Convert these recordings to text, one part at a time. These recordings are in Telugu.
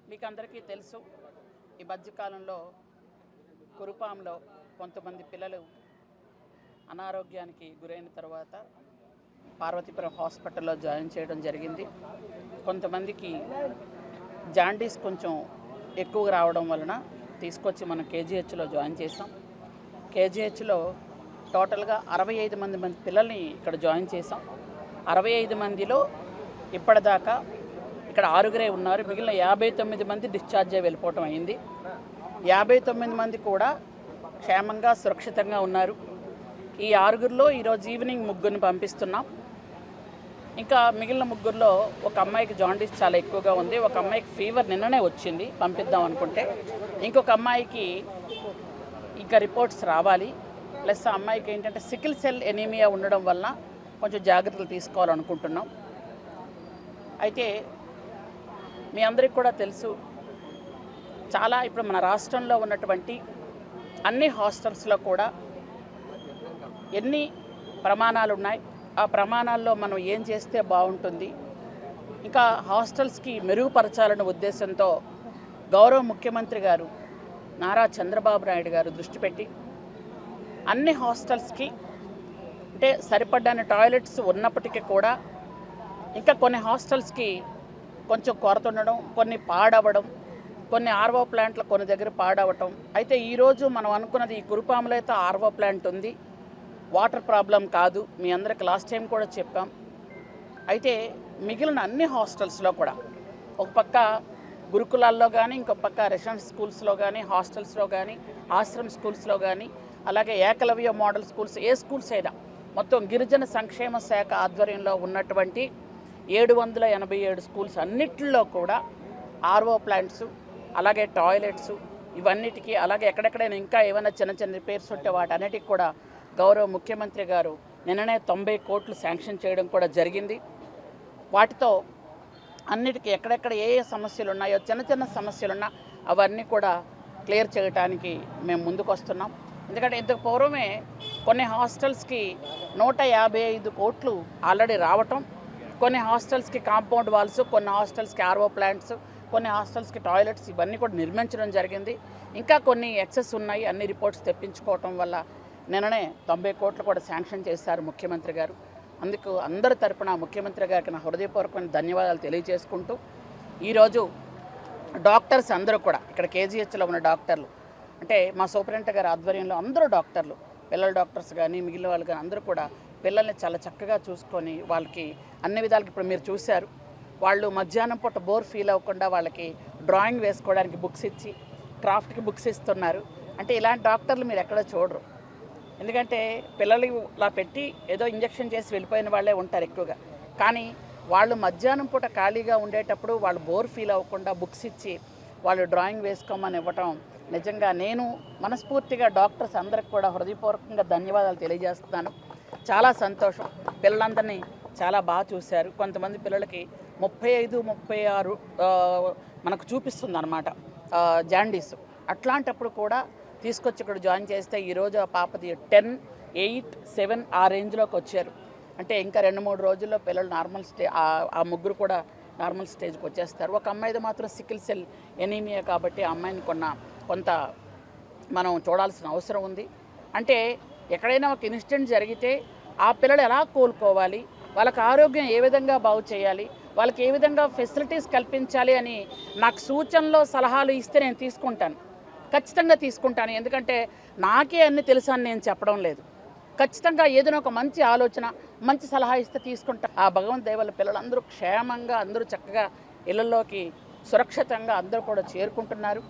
మీకు అందరికీ తెలుసు, ఈ మధ్యకాలంలో కురుపాంలో కొంతమంది పిల్లలు అనారోగ్యానికి గురైన తర్వాత పార్వతీపురం హాస్పిటల్లో జాయిన్ చేయడం జరిగింది. కొంతమందికి జాండీస్ కొంచెం ఎక్కువ రావడం వలన తీసుకొచ్చి మనం కేజీహెచ్లో జాయిన్ చేసాం. కేజీహెచ్లో టోటల్గా 65 మంది పిల్లల్ని ఇక్కడ జాయిన్ చేసాం. 65 మందిలో ఇప్పటిదాకా ఇక్కడ 6గురే ఉన్నారు. మిగిలిన 59 మంది డిశ్చార్జ్ అయ్యి వెళ్ళిపోవటం అయింది. 59 మంది కూడా క్షేమంగా సురక్షితంగా ఉన్నారు. ఈ 6గురిలో ఈరోజు ఈవినింగ్ 3గురిని పంపిస్తున్నాం. ఇంకా మిగిలిన 3గురిలో ఒక అమ్మాయికి జాండీస్ చాలా ఎక్కువగా ఉంది. ఒక అమ్మాయికి ఫీవర్ నిన్ననే వచ్చింది, పంపిద్దాం అనుకుంటే. ఇంకొక అమ్మాయికి ఇంకా రిపోర్ట్స్ రావాలి. ప్లస్ ఆ అమ్మాయికి ఏంటంటే సికిల్ సెల్ ఎనీమియా ఉండడం వలన కొంచెం జాగ్రత్తలు తీసుకోవాలనుకుంటున్నాం. అయితే మీ అందరికీ కూడా తెలుసు, చాలా ఇప్పుడు మన రాష్ట్రంలో ఉన్నటువంటి అన్ని హాస్టల్స్లో కూడా ఎన్ని ప్రమాణాలు ఉన్నాయి, ఆ ప్రమాణాల్లో మనం ఏం చేస్తే బాగుంటుంది, ఇంకా హాస్టల్స్కి మెరుగుపరచాలనే ఉద్దేశంతో గౌరవ ముఖ్యమంత్రి గారు నారా చంద్రబాబు నాయుడు గారు దృష్టి పెట్టి అన్ని హాస్టల్స్కి అంటే సరిపడ్డని టాయిలెట్స్ ఉన్నప్పటికీ కూడా ఇంకా కొన్ని హాస్టల్స్కి కొంచెం కొరత ఉండడం, కొన్ని పాడవడం, కొన్ని ఆర్వో ప్లాంట్లు కొన్ని దగ్గర పాడవటం. అయితే ఈరోజు మనం అనుకున్నది, ఈ కురుపాంలో అయితే ఆర్వో ప్లాంట్ ఉంది, వాటర్ ప్రాబ్లం కాదు, మీ అందరికి లాస్ట్ టైం కూడా చెప్పాం. అయితే మిగిలిన అన్ని హాస్టల్స్లో కూడా ఒక పక్క గురుకులాల్లో కానీ, ఇంకొక పక్క రెసిడెన్షియల్ స్కూల్స్లో కానీ, హాస్టల్స్లో కానీ, ఆశ్రమ్ స్కూల్స్లో కానీ, అలాగే ఏకలవ్య మోడల్ స్కూల్స్, ఏ స్కూల్స్ అయినా మొత్తం గిరిజన సంక్షేమ శాఖ ఆధ్వర్యంలో ఉన్నటువంటి 787 స్కూల్స్ అన్నిటిలో కూడా ఆర్వో ప్లాంట్స్, అలాగే టాయిలెట్స్, ఇవన్నిటికీ, అలాగే ఎక్కడెక్కడైనా ఇంకా ఏమైనా చిన్న చిన్న రిపేర్స్ ఉంటే వాటన్నిటికి కూడా గౌరవ ముఖ్యమంత్రి గారు నిన్ననే 90 కోట్లు శాంక్షన్ చేయడం కూడా జరిగింది. వాటితో అన్నిటికీ ఎక్కడెక్కడ ఏ ఏ సమస్యలు ఉన్నాయో, చిన్న చిన్న సమస్యలున్నా అవన్నీ కూడా క్లియర్ చేయడానికి మేము ముందుకు వస్తున్నాం. ఎందుకంటే ఇంతకు పూర్వమే కొన్ని హాస్టల్స్కి 155 కోట్లు ఆల్రెడీ రావటం, కొన్ని హాస్టల్స్కి కాంపౌండ్ వాల్స్, కొన్ని హాస్టల్స్కి ఆర్వో ప్లాంట్స్, కొన్ని హాస్టల్స్కి టాయిలెట్స్, ఇవన్నీ కూడా నిర్మించడం జరిగింది. ఇంకా కొన్ని ఎక్సెస్ ఉన్నాయి, అన్ని రిపోర్ట్స్ తెప్పించుకోవటం వల్ల నిన్ననే 90 కోట్లు కూడా శాంక్షన్ చేశారు ముఖ్యమంత్రి గారు. అందుకు అందరి తరపున ముఖ్యమంత్రి గారికి నా హృదయపూర్వకమైన ధన్యవాదాలు తెలియజేసుకుంటూ, ఈరోజు డాక్టర్స్ అందరూ కూడా ఇక్కడ కేజీహెచ్లో ఉన్న డాక్టర్లు, అంటే మా సూపరింటెండెంట్ గారి ఆధ్వర్యంలో అందరూ డాక్టర్లు, పిల్లల డాక్టర్స్ కానీ మిగిలిన వాళ్ళు కానీ అందరూ కూడా పిల్లల్ని చాలా చక్కగా చూసుకొని వాళ్ళకి అన్ని విధాలకి, ఇప్పుడు మీరు చూశారు, వాళ్ళు మధ్యాహ్నం పూట బోర్ ఫీల్ అవ్వకుండా వాళ్ళకి డ్రాయింగ్ వేసుకోవడానికి బుక్స్ ఇచ్చి, క్రాఫ్ట్కి బుక్స్ ఇస్తున్నారు. అంటే ఇలాంటి డాక్టర్లు మీరు ఎక్కడ చూడరు. ఎందుకంటే పిల్లలు ఇలా పెట్టి ఏదో ఇంజెక్షన్ చేసి వెళ్ళిపోయిన వాళ్ళే ఉంటారు ఎక్కువగా. కానీ వాళ్ళు మధ్యాహ్నం పూట ఖాళీగా ఉండేటప్పుడు వాళ్ళు బోర్ ఫీల్ అవ్వకుండా బుక్స్ ఇచ్చి వాళ్ళు డ్రాయింగ్ వేసుకోమని ఇవ్వటం, నిజంగా నేను మనస్ఫూర్తిగా డాక్టర్స్ అందరికి కూడా హృదయపూర్వకంగా ధన్యవాదాలు తెలియజేస్తున్నాను. చాలా సంతోషం. పిల్లలందరినీ చాలా బాగా చూశారు. కొంతమంది పిల్లలకి 35, 36 మనకు చూపిస్తుంది అన్నమాట జాండీస్. అట్లాంటప్పుడు కూడా తీసుకొచ్చి ఇక్కడ జాయిన్ చేస్తే ఈరోజు ఆ పాపది 10, 8, 7 ఆ రేంజ్లోకి వచ్చారు. అంటే ఇంకా 2-3 రోజుల్లో పిల్లలు నార్మల్ ఆ ముగ్గురు కూడా నార్మల్ స్టేజ్కి వచ్చేస్తారు. ఒక అమ్మాయిది మాత్రం సికిల్ సెల్ ఎనీమియా కాబట్టి ఆ అమ్మాయిని కొంత మనం చూడాల్సిన అవసరం ఉంది. అంటే ఎక్కడైనా ఒక ఇన్సిడెంట్ జరిగితే ఆ పిల్లలు ఎలా కోలుకోవాలి, వాళ్ళకి ఆరోగ్యం ఏ విధంగా బాగు చేయాలి, వాళ్ళకి ఏ విధంగా ఫెసిలిటీస్ కల్పించాలి అని నాకు సూచనలు సలహాలు ఇస్తే నేను తీసుకుంటాను, ఖచ్చితంగా తీసుకుంటాను. ఎందుకంటే నాకే అన్ని తెలుసు అని నేను చెప్పడం లేదు. ఖచ్చితంగా ఏదైనా ఒక మంచి ఆలోచన, మంచి సలహా ఇస్తే తీసుకుంటాం. ఆ భగవంతు దయ వల్ల పిల్లలందరూ క్షేమంగా, అందరూ చక్కగా ఇళ్లలోకి సురక్షితంగా అందరూ కూడా చేరుకుంటున్నారు.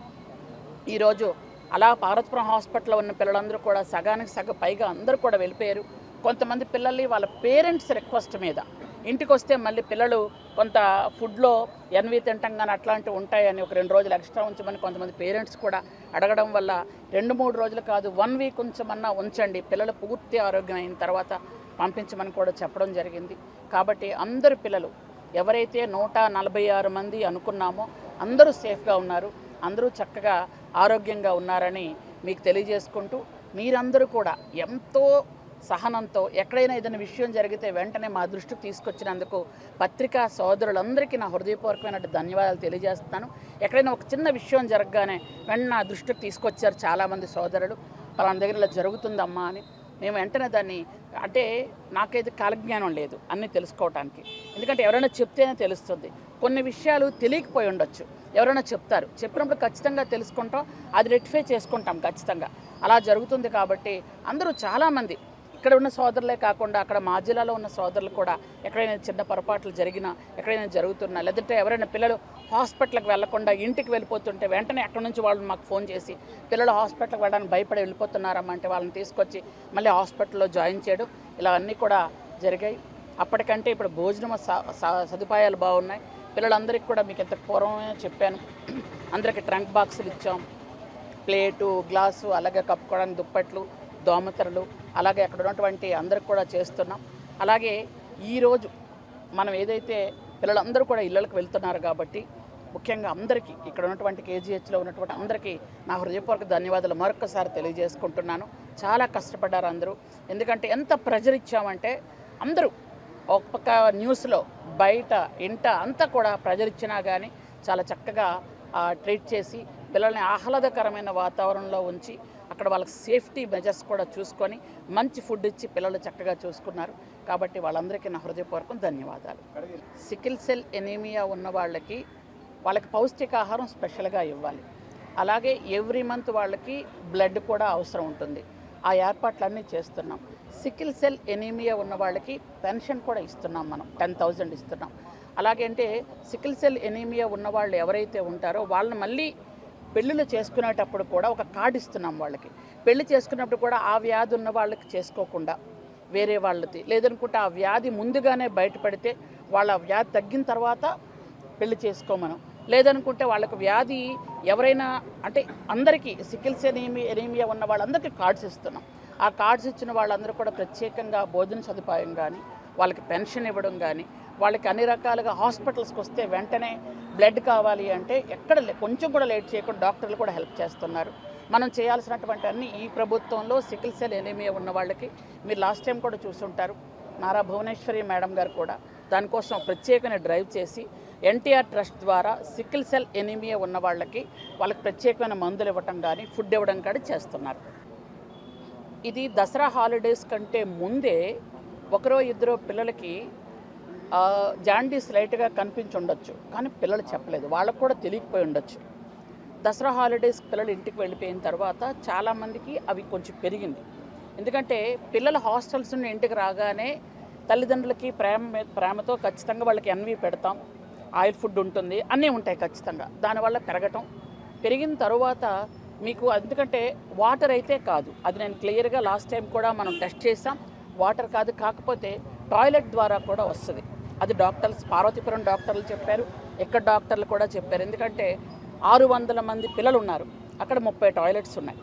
ఈరోజు అలా పార్వతీపురం హాస్పిటల్లో ఉన్న పిల్లలందరూ కూడా సగానికి సగం పైగా అందరూ కూడా వెళ్ళిపోయారు. కొంతమంది పిల్లల్ని వాళ్ళ పేరెంట్స్ రిక్వెస్ట్ మీద ఇంటికి వస్తే మళ్ళీ పిల్లలు కొంత ఫుడ్లో ఎన్వి తింటాం కానీ అట్లాంటివి ఉంటాయని ఒక 2 రోజులు ఎక్స్ట్రా ఉంచమని కొంతమంది పేరెంట్స్ కూడా అడగడం వల్ల 2-3 రోజులు కాదు 1 వీక్ ఉంచమన్నా ఉంచండి, పిల్లలు పూర్తి ఆరోగ్యం అయిన తర్వాత పంపించమని కూడా చెప్పడం జరిగింది. కాబట్టి అందరు పిల్లలు ఎవరైతే 146 మంది అనుకున్నామో అందరూ సేఫ్గా ఉన్నారు, అందరూ చక్కగా ఆరోగ్యంగా ఉన్నారని మీకు తెలియజేసుకుంటూ, మీరందరూ కూడా ఎంతో సహనంతో ఎక్కడైనా ఏదైనా విషయం జరిగితే వెంటనే మా దృష్టికి తీసుకొచ్చినందుకు పత్రికా సోదరులందరికీ నా హృదయపూర్వకమైన ధన్యవాదాలు తెలియజేస్తున్నాను. ఎక్కడైనా ఒక చిన్న విషయం జరగగానే వెంటనే నా దృష్టికి తీసుకొచ్చారు చాలామంది సోదరులు, పలానా దగ్గర ఇలా జరుగుతుందమ్మా అని. మేము వెంటనే దాన్ని, అంటే నాకైతే కాలజ్ఞానం లేదు అన్నీ తెలుసుకోవటానికి, ఎందుకంటే ఎవరైనా చెప్తేనే తెలుస్తుంది. కొన్ని విషయాలు తెలియకపోయి ఉండొచ్చు, ఎవరైనా చెప్తారు, చెప్పినప్పుడు ఖచ్చితంగా తెలుసుకుంటాం, అది రెక్టిఫై చేసుకుంటాం ఖచ్చితంగా. అలా జరుగుతుంది. కాబట్టి అందరూ చాలామంది ఇక్కడ ఉన్న సోదరులే కాకుండా అక్కడ మా జిల్లాలో ఉన్న సోదరులు కూడా ఎక్కడైనా చిన్న పొరపాట్లు జరిగినా, ఎక్కడైనా జరుగుతున్నా, లేదంటే ఎవరైనా పిల్లలు హాస్పిటల్కి వెళ్లకుండా ఇంటికి వెళ్ళిపోతుంటే వెంటనే అక్కడ నుంచి వాళ్ళు మాకు ఫోన్ చేసి పిల్లలు హాస్పిటల్కి వెళ్ళడానికి భయపడి వెళ్ళిపోతున్నారమ్మంటే వాళ్ళని తీసుకొచ్చి మళ్ళీ హాస్పిటల్లో జాయిన్ చేయడం, ఇలా అన్నీ కూడా జరిగాయి. అప్పటికంటే ఇప్పుడు భోజనం సదుపాయాలు బాగున్నాయి. పిల్లలందరికీ కూడా మీకు ఎంత పూర్వమే చెప్పాను, అందరికీ ట్రంక్ బాక్సులు ఇచ్చాం, ప్లేటు, గ్లాసు, అలాగే కప్పుకోవడానికి దుప్పట్లు, దోమతెరలు, అలాగే అక్కడ ఉన్నటువంటి అందరికి కూడా చేస్తున్నాం. అలాగే ఈరోజు మనం ఏదైతే పిల్లలందరూ కూడా ఇళ్ళకి వెళ్తున్నారు కాబట్టి ముఖ్యంగా అందరికీ ఇక్కడ ఉన్నటువంటి కేజీహెచ్లో ఉన్నటువంటి అందరికీ నా హృదయపూర్వక ధన్యవాదాలు మరొకసారి తెలియజేసుకుంటున్నాను. చాలా కష్టపడ్డారు అందరూ, ఎందుకంటే ఎంత ప్రెజర్ ఇచ్చామంటే అందరూ ఒక పక్క న్యూస్లో బయట ఇంట అంతా కూడా ప్రెజర్ ఇచ్చినా కానీ చాలా చక్కగా ట్రీట్ చేసి పిల్లల్ని ఆహ్లాదకరమైన వాతావరణంలో ఉంచి అక్కడ వాళ్ళకి సేఫ్టీ మెజర్స్ కూడా చూసుకొని మంచి ఫుడ్ ఇచ్చి పిల్లలు చక్కగా చూసుకున్నారు. కాబట్టి వాళ్ళందరికీ నా హృదయపూర్వకం ధన్యవాదాలు. సికిల్ సెల్ ఎనీమియా ఉన్న వాళ్ళకి పౌష్టికాహారం స్పెషల్గా ఇవ్వాలి. అలాగే ఎవ్రీ మంత్ వాళ్ళకి బ్లడ్ కూడా అవసరం ఉంటుంది. ఆ ఏర్పాట్లన్నీ చేస్తున్నాం. సికిల్ సెల్ ఎనీమియా ఉన్న వాళ్ళకి పెన్షన్ కూడా ఇస్తున్నాం, మనం 10,000 ఇస్తున్నాం. అలాగే అంటే సికిల్ సెల్ ఎనీమియా ఉన్న వాళ్ళు ఎవరైతే ఉంటారో వాళ్ళని మళ్ళీ పెళ్ళిళ్ళు చేసుకునేటప్పుడు కూడా ఒక కార్డు ఇస్తున్నాం వాళ్ళకి. పెళ్లి చేసుకున్నప్పుడు కూడా ఆ వ్యాధి ఉన్న వాళ్ళకి చేసుకోకుండా వేరే వాళ్ళది, లేదనుకుంటే ఆ వ్యాధి ముందుగానే బయటపడితే వాళ్ళ వ్యాధి తగ్గిన తర్వాత పెళ్లి చేసుకోమనం, లేదనుకుంటే వాళ్ళకి వ్యాధి ఎవరైనా అంటే అందరికీ సికిల్ సెల్ ఎనీమియా ఉన్న వాళ్ళందరికీ కార్డ్స్ ఇస్తున్నాం. ఆ కార్డ్స్ ఇచ్చిన వాళ్ళందరూ కూడా ప్రత్యేకంగా భోజన సదుపాయం కానీ, వాళ్ళకి పెన్షన్ ఇవ్వడం కానీ, వాళ్ళకి అన్ని రకాలుగా హాస్పిటల్స్కి వస్తే వెంటనే బ్లడ్ కావాలి అంటే ఎక్కడ కొంచెం కూడా లేట్ చేయకుండా డాక్టర్లు కూడా హెల్ప్ చేస్తున్నారు. మనం చేయాల్సినటువంటి అన్ని ఈ ప్రభుత్వంలో సికిల్ సెల్ ఎనీమియా ఉన్న వాళ్ళకి మీరు లాస్ట్ టైం కూడా చూసుంటారు, నారా భువనేశ్వరి మేడం గారు కూడా దానికోసం ప్రత్యేకమైన డ్రైవ్ చేసి ఎన్టీఆర్ ట్రస్ట్ ద్వారా సికిల్ సెల్ ఎనీమియా ఉన్న వాళ్ళకి ప్రత్యేకమైన మందులు ఇవ్వటం కానీ ఫుడ్ ఇవ్వడం కానీ చేస్తున్నారు. ఇది దసరా హాలిడేస్ కంటే ముందే ఒకరో ఇద్దరు పిల్లలకి జాండీస్ లైట్గా కనిపించి ఉండొచ్చు, కానీ పిల్లలు చెప్పలేదు, వాళ్ళకు కూడా తెలియకపోయి ఉండొచ్చు. దసరా హాలిడేస్ పిల్లలు ఇంటికి వెళ్ళిపోయిన తర్వాత చాలామందికి అవి కొంచెం పెరిగింది. ఎందుకంటే పిల్లలు హాస్టల్స్ నుండి ఇంటికి రాగానే తల్లిదండ్రులకి ప్రేమతో ఖచ్చితంగా వాళ్ళకి ఎన్వి పెడతాం, ఆయిల్ ఫుడ్ ఉంటుంది, అన్నీ ఉంటాయి ఖచ్చితంగా. దానివల్ల పెరిగిన తర్వాత మీకు ఎందుకంటే వాటర్ అయితే కాదు, అది నేను క్లియర్గా లాస్ట్ టైం కూడా మనం టెస్ట్ చేసాం, వాటర్ కాదు, కాకపోతే టాయిలెట్ ద్వారా కూడా వస్తుంది. అది డాక్టర్స్, పార్వతీపురం డాక్టర్లు చెప్పారు, ఇక్కడ డాక్టర్లు కూడా చెప్పారు. ఎందుకంటే 600 మంది పిల్లలు ఉన్నారు, అక్కడ 30 టాయిలెట్స్ ఉన్నాయి,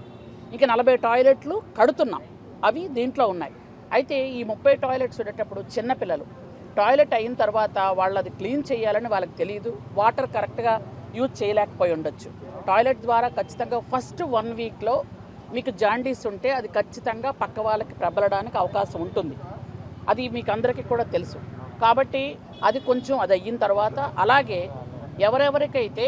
ఇంకా 40 టాయిలెట్లు కడుతున్నాం, అవి దీంట్లో ఉన్నాయి. అయితే ఈ 30 టాయిలెట్స్ ఉండేటప్పుడు చిన్నపిల్లలు టాయిలెట్ అయిన తర్వాత వాళ్ళది క్లీన్ చేయాలని వాళ్ళకి తెలియదు, వాటర్ కరెక్ట్గా యూజ్ చేయలేకపోయి ఉండొచ్చు. టాయిలెట్ ద్వారా ఖచ్చితంగా ఫస్ట్ 1 వీక్లో మీకు జాండీస్ ఉంటే అది ఖచ్చితంగా పక్క వాళ్ళకి ప్రబలడానికి అవకాశం ఉంటుంది, అది మీకు అందరికీ కూడా తెలుసు. కాబట్టి అది కొంచెం అది అయిన తర్వాత, అలాగే ఎవరెవరికైతే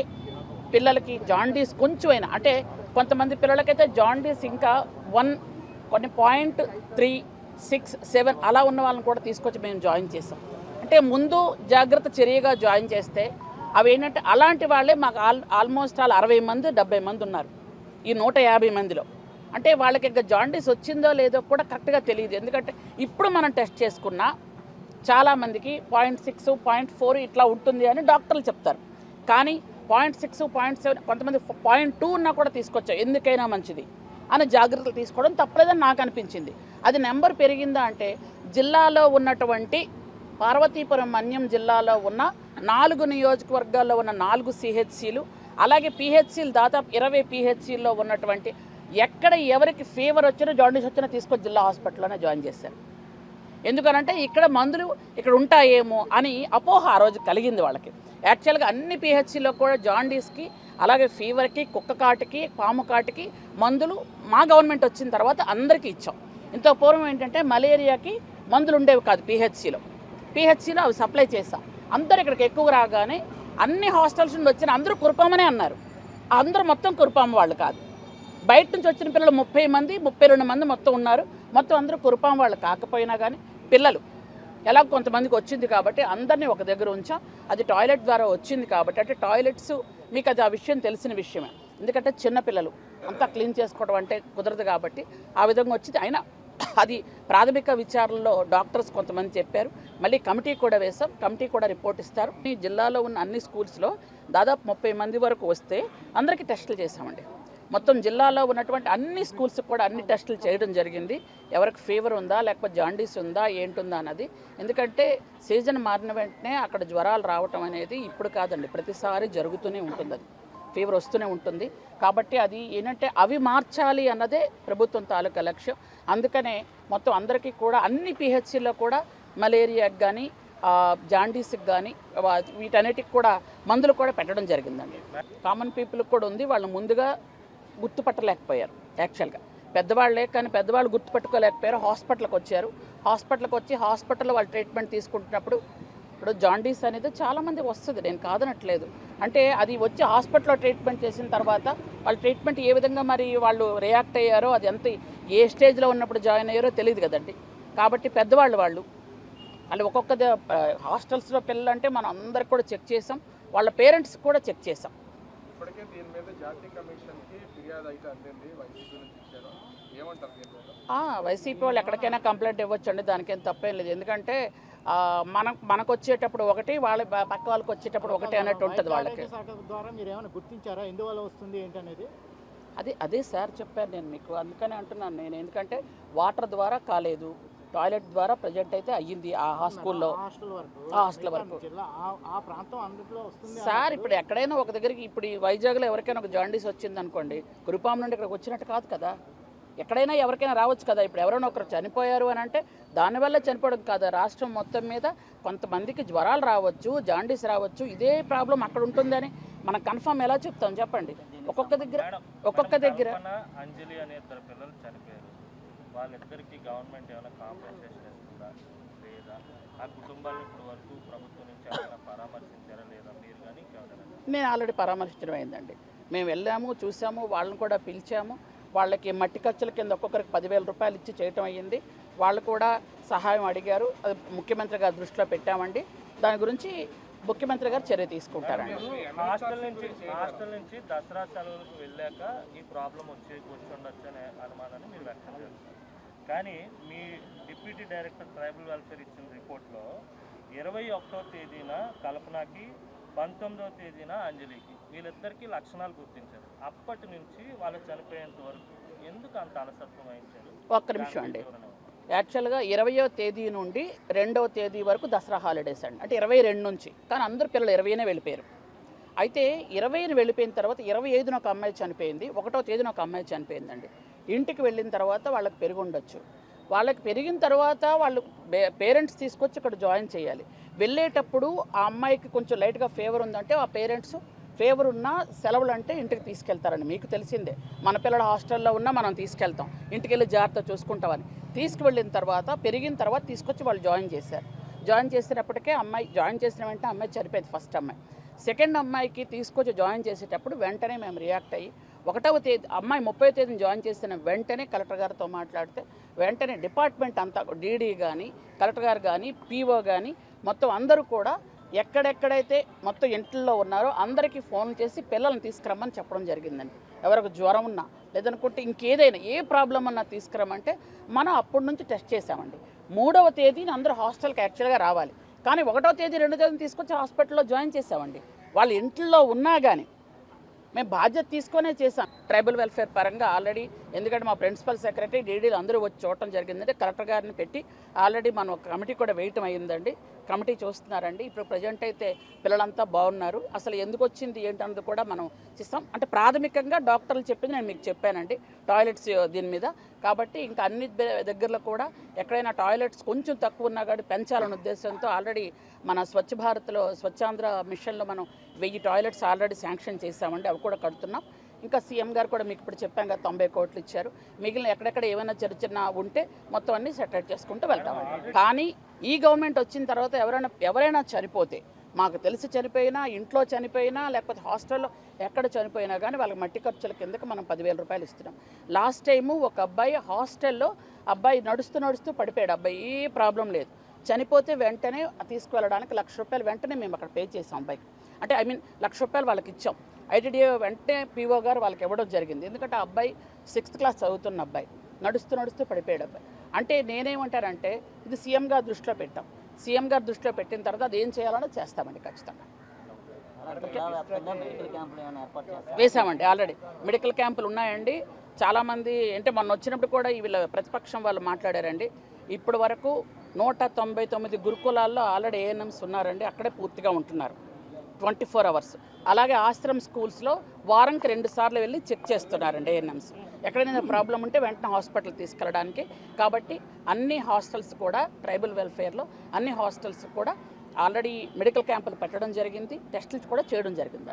పిల్లలకి జాండీస్ కొంచెమైనా, అంటే కొంతమంది పిల్లలకైతే జాండీస్ ఇంకా 1.367 అలా ఉన్న వాళ్ళని కూడా తీసుకొచ్చి మేము జాయిన్ చేసాం. అంటే ముందు జాగ్రత్త చర్యగా జాయిన్ చేస్తే అవి ఏంటంటే అలాంటి వాళ్ళే మాకు ఆల్మోస్ట్ 60 మంది 70 మంది ఉన్నారు ఈ 150 మందిలో. అంటే వాళ్ళకి ఇంకా జాండీస్ వచ్చిందో లేదో కూడా కరెక్ట్గా తెలియదు. ఎందుకంటే ఇప్పుడు మనం టెస్ట్ చేసుకున్నా చాలామందికి 0.6 0.4 ఇట్లా ఉంటుంది అని డాక్టర్లు చెప్తారు. కానీ 0.6 0.7 కొంతమంది 0.2 ఉన్నా కూడా తీసుకొచ్చారు, ఎందుకైనా మంచిది అని జాగ్రత్తలు తీసుకోవడం తప్పలేదని నాకు అనిపించింది. అది నెంబర్ పెరిగిందా అంటే జిల్లాలో ఉన్నటువంటి పార్వతీపురం మన్యం జిల్లాలో ఉన్న 4 నియోజకవర్గాల్లో ఉన్న 4 CHCలు అలాగే PHCలు దాదాపు 20 PHCల్లో ఉన్నటువంటి ఎక్కడ ఎవరికి ఫీవర్ వచ్చినా జాండీస్ వచ్చినా తీసుకొని జిల్లా హాస్పిటల్లోనే జాయిన్ చేశారు. ఎందుకనంటే ఇక్కడ మందులు ఇక్కడ ఉంటాయేమో అని అపోహ ఆ రోజు కలిగింది వాళ్ళకి. యాక్చువల్గా అన్ని PHCలో కూడా జాండీస్కి అలాగే ఫీవర్కి కుక్క కాటికి పాము కాటికి మందులు మా గవర్నమెంట్ వచ్చిన తర్వాత అందరికీ ఇచ్చాం. ఇంత పూర్వం ఏంటంటే మలేరియాకి మందులు ఉండేవి కాదు PHCలో అవి సప్లై చేసాం. అందరు ఇక్కడికి ఎక్కువ రాగానే అన్ని హాస్టల్స్ నుండి వచ్చిన అందరూ కురుపామనే అన్నారు. అందరూ మొత్తం కురుపామ వాళ్ళు కాదు, బయట నుంచి వచ్చిన పిల్లలు 30 మంది 32 మంది మొత్తం ఉన్నారు. మొత్తం అందరూ కురుపామ వాళ్ళు కాకపోయినా కానీ పిల్లలు ఎలా కొంతమందికి వచ్చింది కాబట్టి అందరినీ ఒక దగ్గర ఉంచాం. అది టాయిలెట్ ద్వారా వచ్చింది కాబట్టి అంటే టాయిలెట్స్ మీకు అది ఆ విషయం తెలిసిన విషయమే. ఎందుకంటే చిన్నపిల్లలు అంతా క్లీన్ చేసుకోవడం అంటే కుదరదు కాబట్టి ఆ విధంగా వచ్చింది. అయినా అది ప్రాథమిక విచారణలో డాక్టర్స్ కొంతమంది చెప్పారు. మళ్ళీ కమిటీ కూడా వేసాం, కమిటీ కూడా రిపోర్ట్ ఇస్తారు. ఈ జిల్లాలో ఉన్న అన్ని స్కూల్స్లో దాదాపు 30 మంది వరకు వస్తే అందరికీ టెస్టులు చేసామండి. మొత్తం జిల్లాలో ఉన్నటువంటి అన్ని స్కూల్స్ కూడా అన్ని టెస్టులు చేయడం జరిగింది. ఎవరికి ఫీవర్ ఉందా లేకపోతే జాండీస్ ఉందా ఏంటుందా అన్నది. ఎందుకంటే సీజన్ మారిన వెంటనే అక్కడ జ్వరాలు రావటం అనేది ఇప్పుడు కాదండి, ప్రతిసారి జరుగుతూనే ఉంటుంది. అది ఫీవర్ వస్తూనే ఉంటుంది. కాబట్టి అది ఏంటంటే అవి మార్చాలి అన్నదే ప్రభుత్వం తాలూకా లక్ష్యం. అందుకనే మొత్తం అందరికీ కూడా అన్ని PHCలో కూడా మలేరియాకి కానీ జాండీస్కి కానీ వీటన్నిటికి కూడా మందులు కూడా పెట్టడం జరిగిందండి. కామన్ పీపుల్కి కూడా ఉంది, వాళ్ళు ముందుగా గుర్తుపట్టలేకపోయారు. యాక్చువల్గా పెద్దవాళ్ళే కానీ పెద్దవాళ్ళు గుర్తుపట్టుకోలేకపోయారు. హాస్పిటల్కి వచ్చారు, హాస్పిటల్కి వచ్చి హాస్పిటల్లో వాళ్ళు ట్రీట్మెంట్ తీసుకుంటున్నప్పుడు ఇప్పుడు జాండీస్ అనేది చాలామంది వస్తుంది, నేను కాదనట్లేదు. అంటే అది వచ్చి హాస్పిటల్లో ట్రీట్మెంట్ చేసిన తర్వాత వాళ్ళ ట్రీట్మెంట్ ఏ విధంగా మరి వాళ్ళు రియాక్ట్ అయ్యారో అది ఎంత ఏ స్టేజ్లో ఉన్నప్పుడు జాయిన్ అయ్యారో తెలియదు కదండి. కాబట్టి పెద్దవాళ్ళు వాళ్ళు ఒక్కొక్క హాస్టల్స్లో పిల్లలు అంటే మనం అందరికి కూడా చెక్ చేసాం, వాళ్ళ పేరెంట్స్ కూడా చెక్ చేసాం. ఇప్పటికే దీని మీద జాతీయ కమిషన్కి ఫిర్యాదు అయితే అందింది, వైసీపీ నుంచి ఇచ్చారు, ఏమంటారు? వైసీపీ వాళ్ళు ఎక్కడికైనా కంప్లైంట్ ఇవ్వచ్చు అండి, దానికేం తప్పేం లేదు. ఎందుకంటే మనకు వచ్చేటప్పుడు ఒకటి, వాళ్ళ పక్క వాళ్ళకి వచ్చేటప్పుడు ఒకటి అన్నట్టు ఉంటుంది వాళ్ళకి. ద్వారా మీరు ఏమైనా గుర్తించారా ఎందువల్ల వస్తుంది ఏంటనేది? అదే సార్ చెప్పాను నేను మీకు, అందుకనే అంటున్నాను నేను. ఎందుకంటే వాటర్ ద్వారా కాలేదు, టాయిలెట్ ద్వారా ప్రజెంట్ అయితే అయ్యింది ఆ హాస్టల్ వరకు సార్. ఇప్పుడు ఎక్కడైనా ఒక దగ్గరికి ఇప్పుడు ఈ వైజాగ్లో ఎవరికైనా ఒక జాండీస్ వచ్చింది అనుకోండి, కురుపాం నుండి ఇక్కడికి వచ్చినట్టు కాదు కదా, ఎక్కడైనా ఎవరికైనా రావచ్చు కదా. ఇప్పుడు ఎవరైనా ఒకరు చనిపోయారు అని అంటే దానివల్ల చనిపోవడం కాదు, రాష్ట్రం మొత్తం మీద కొంతమందికి జ్వరాలు రావచ్చు, జాండీస్ రావచ్చు, ఇదే ప్రాబ్లం అక్కడ ఉంటుందని మనం కన్ఫర్మ్ ఎలా చెప్తాం చెప్పండి. ఒక్కొక్క దగ్గర అంజలి అనే ఇద్దరు పిల్లలు చనిపోయారు, వాళ్ళిద్దరికి గవర్నమెంట్ ఏమైనా కాంపెన్సేషన్ ఇస్తుందా లేదా? ఆ కుటుంబాలను ఇప్పుడు వరకు ప్రభుత్వం నుంచి ఏమైనా పరామర్శించారా లేదా మీరు కానీ? నేను ఆల్రెడీ పరామర్శించడం అయిందండి. మేము వెళ్ళాము, చూసాము, వాళ్ళని కూడా పిలిచాము. వాళ్ళకి మట్టి ఖర్చుల కింద ఒక్కొక్కరికి 10,000 రూపాయలు ఇచ్చి చేయటం అయ్యింది. వాళ్ళు కూడా సహాయం అడిగారు, అది ముఖ్యమంత్రి గారి దృష్టిలో పెట్టామండి. దాని గురించి ముఖ్యమంత్రి గారు చర్య తీసుకుంటారండి. హాస్టల్ నుంచి దసరా సెలవులకు వెళ్ళాక ఈ ప్రాబ్లం వచ్చి ఉండొచ్చు అనే అనుమానాన్ని మీరు వ్యక్తం చేస్తారు. కానీ మీ డిప్యూటీ డైరెక్టర్ ట్రైబల్ వెల్ఫేర్ ఇచ్చిన రిపోర్ట్లో 21వ తేదీన కల్పనకి 19వ తేదీన అంజలికి వీళ్ళిద్దరికీ లక్షణాలు గుర్తించారు. అప్పటి నుంచి వాళ్ళు చనిపోయేంత వరకు ఎందుకు అంత అలసత్వం వహించారు? ఒక్క నిమిషం అండి. యాక్చువల్గా 20వ తేదీ నుండి 2వ తేదీ వరకు దసరా హాలిడేస్ అండి, అంటే 22 నుంచి. కానీ అందరు పిల్లలు 20నే వెళ్ళిపోయారు. అయితే 20ని వెళ్ళిపోయిన తర్వాత 25న ఒక అమ్మాయి చనిపోయింది, 1వ తేదీన ఒక అమ్మాయి చనిపోయిందండి. ఇంటికి వెళ్ళిన తర్వాత వాళ్ళకి పెరిగి ఉండొచ్చు, వాళ్ళకి పెరిగిన తర్వాత వాళ్ళు పేరెంట్స్ తీసుకొచ్చి ఇక్కడ జాయిన్ చేయాలి. వెళ్ళేటప్పుడు ఆ అమ్మాయికి కొంచెం లైట్గా ఫీవర్ ఉందంటే ఆ పేరెంట్స్ ఫీవర్ ఉన్నా సెలవులు అంటే ఇంటికి తీసుకెళ్తారండి. మీకు తెలిసిందే, మన పిల్లల హాస్టల్లో ఉన్నా మనం తీసుకెళ్తాం, ఇంటికి వెళ్ళి జాగ్రత్త చూసుకుంటామని. తీసుకువెళ్ళిన తర్వాత పెరిగిన తర్వాత తీసుకొచ్చి వాళ్ళు జాయిన్ చేశారు. జాయిన్ చేసినప్పటికే అమ్మాయి జాయిన్ చేసిన వెంటనే అమ్మాయి చనిపోయింది, ఫస్ట్ అమ్మాయి. సెకండ్ అమ్మాయికి తీసుకొచ్చి జాయిన్ చేసేటప్పుడు వెంటనే మేము రియాక్ట్ అయ్యి 1వ తేదీ అమ్మాయి 30వ తేదీని జాయిన్ చేసిన వెంటనే కలెక్టర్ గారితో మాట్లాడితే వెంటనే డిపార్ట్మెంట్ అంతా డీడీ కానీ కలెక్టర్ గారు కానీ పీఓ కానీ మొత్తం అందరూ కూడా ఎక్కడెక్కడైతే మొత్తం ఇంట్లో ఉన్నారో అందరికీ ఫోన్ చేసి పిల్లల్ని తీసుకురమ్మని చెప్పడం జరిగిందండి. ఎవరికి జ్వరం ఉన్నా లేదనుకుంటే ఇంకేదైనా ఏ ప్రాబ్లం అన్నా తీసుకురమ్మంటే మనం అప్పటి నుంచి టెస్ట్ చేసామండి. 3వ తేదీని అందరూ హాస్టల్కి యాక్చువల్గా రావాలి, కానీ 1వ తేదీ 2వ తేదీని తీసుకొచ్చి హాస్పిటల్లో జాయిన్ చేసామండి. వాళ్ళు ఇంట్లో ఉన్నా కానీ మేము బాధ్యత తీసుకొనే చేసాం. ట్రైబల్ వెల్ఫేర్ పరంగా ఆల్రెడీ, ఎందుకంటే మా ప్రిన్సిపల్ సెక్రటరీ డీడీలు అందరూ వచ్చి చూడటం జరిగిందంటే కలెక్టర్ గారిని పెట్టి ఆల్రెడీ మనం ఒక కమిటీ కూడా వేయటం అయ్యిందండి. కమిటీ చూస్తున్నారండి. ఇప్పుడు ప్రజెంట్ అయితే పిల్లలంతా బాగున్నారు. అసలు ఎందుకు వచ్చింది ఏంటన్నది కూడా మనం చేస్తాం. అంటే ప్రాథమికంగా డాక్టర్లు చెప్పింది నేను మీకు చెప్పానండి, టాయిలెట్స్ దీని మీద. కాబట్టి ఇంకా అన్ని దగ్గరలో కూడా ఎక్కడైనా టాయిలెట్స్ కొంచెం తక్కువ ఉన్నా కానీ పెంచాలనే ఉద్దేశంతో ఆల్రెడీ మన స్వచ్ఛ భారత్లో స్వచ్ఛాంధ్ర మిషన్లో మనం 1000 టాయిలెట్స్ ఆల్రెడీ శాంక్షన్ చేసామండి. అవి కూడా కడుతున్నాం. ఇంకా సీఎం గారు కూడా మీకు ఇప్పుడు చెప్పాం కదా 90 కోట్లు ఇచ్చారు. మిగిలిన ఎక్కడెక్కడ ఏమైనా చిన్న ఉంటే మొత్తం అన్నీ సెటిల్ చేసుకుంటూ వెళ్తామండి. కానీ ఈ గవర్నమెంట్ వచ్చిన తర్వాత ఎవరైనా చనిపోతే, మాకు తెలిసి చనిపోయినా, ఇంట్లో చనిపోయినా, లేకపోతే హాస్టల్లో ఎక్కడ చనిపోయినా కానీ వాళ్ళకి మట్టి ఖర్చుల కిందకి మనం 10,000 రూపాయలు ఇస్తున్నాం. లాస్ట్ టైము ఒక అబ్బాయి హాస్టల్లో నడుస్తూ పడిపోయాడు. అబ్బాయి ఏ ప్రాబ్లం లేదు, చనిపోతే వెంటనే తీసుకువెళ్ళడానికి 1,00,000 రూపాయలు వెంటనే మేము అక్కడ పే చేసాం అబ్బాయికి. అంటే ₹1,00,000 రూపాయలు వాళ్ళకి ఇచ్చాం. ఐటీడీఏ వెంటనే పీఓ గారు వాళ్ళకి ఇవ్వడం జరిగింది. ఎందుకంటే ఆ అబ్బాయి 6th క్లాస్ చదువుతున్న అబ్బాయి, నడుస్తూ పడిపోయాడు అబ్బాయి. అంటే నేనేమంటానంటే ఇది సీఎం గారు దృష్టిలో పెట్టాం. సీఎం గారు దృష్టిలో పెట్టిన తర్వాత అది ఏం చేయాలో చేస్తామండి ఖచ్చితంగా. వేసామండి, ఆల్రెడీ మెడికల్ క్యాంపులు ఉన్నాయండి. చాలామంది అంటే మొన్న వచ్చినప్పుడు కూడా వీళ్ళ ప్రతిపక్షం వాళ్ళు మాట్లాడారండి. ఇప్పటి వరకు 199 గురుకులాల్లో ఆల్రెడీ ఏఎన్ఎంస్ ఉన్నారండి. అక్కడే పూర్తిగా ఉంటున్నారు 24 hours. అలాగే ఆశ్రమ్ స్కూల్స్లో వారంకి 2 సార్లు వెళ్ళి చెక్ చేస్తున్నారండి ఏఎన్ఎంస్. ఎక్కడైనా ప్రాబ్లం ఉంటే వెంటనే హాస్పిటల్ తీసుకెళ్ళడానికి. కాబట్టి అన్ని హాస్టల్స్ కూడా ట్రైబల్ వెల్ఫేర్లో అన్ని హాస్టల్స్ కూడా ఆల్రెడీ మెడికల్ క్యాంపులు పెట్టడం జరిగింది, టెస్టులు కూడా చేయడం జరిగింది.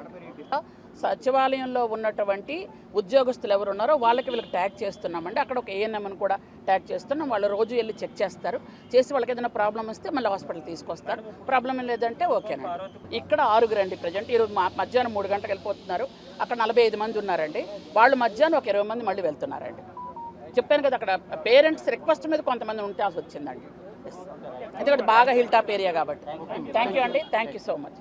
సచివాలయంలో ఉన్నటువంటి ఉద్యోగస్తులు ఎవరు ఉన్నారో వాళ్ళకి వీళ్ళకి ట్యాగ్ చేస్తున్నామండి. అక్కడ ఒక ఏఎన్ఎంని కూడా ట్యాగ్ చేస్తున్నాం. వాళ్ళు రోజు వెళ్ళి చెక్ చేస్తారు. చేసి వాళ్ళకి ఏదైనా ప్రాబ్లం వస్తే మళ్ళీ హాస్పిటల్ తీసుకొస్తారు. ప్రాబ్లం లేదంటే ఓకేనండి. ఇక్కడ 6 అండి ప్రజెంట్. ఈరోజు మధ్యాహ్నం 3 గంటలకు వెళ్ళిపోతున్నారు. అక్కడ 45 మంది ఉన్నారండి. వాళ్ళు మధ్యాహ్నం ఒక 20 మంది మళ్ళీ వెళ్తున్నారండి. చెప్పాను కదా, అక్కడ పేరెంట్స్ రిక్వెస్ట్ మీద కొంతమంది ఉంటే వచ్చిందండి. ఎందుకంటే బాగా హిల్ టాప్ ఏరియా కాబట్టి. థ్యాంక్ యూ అండి, థ్యాంక్ యూ సో మచ్.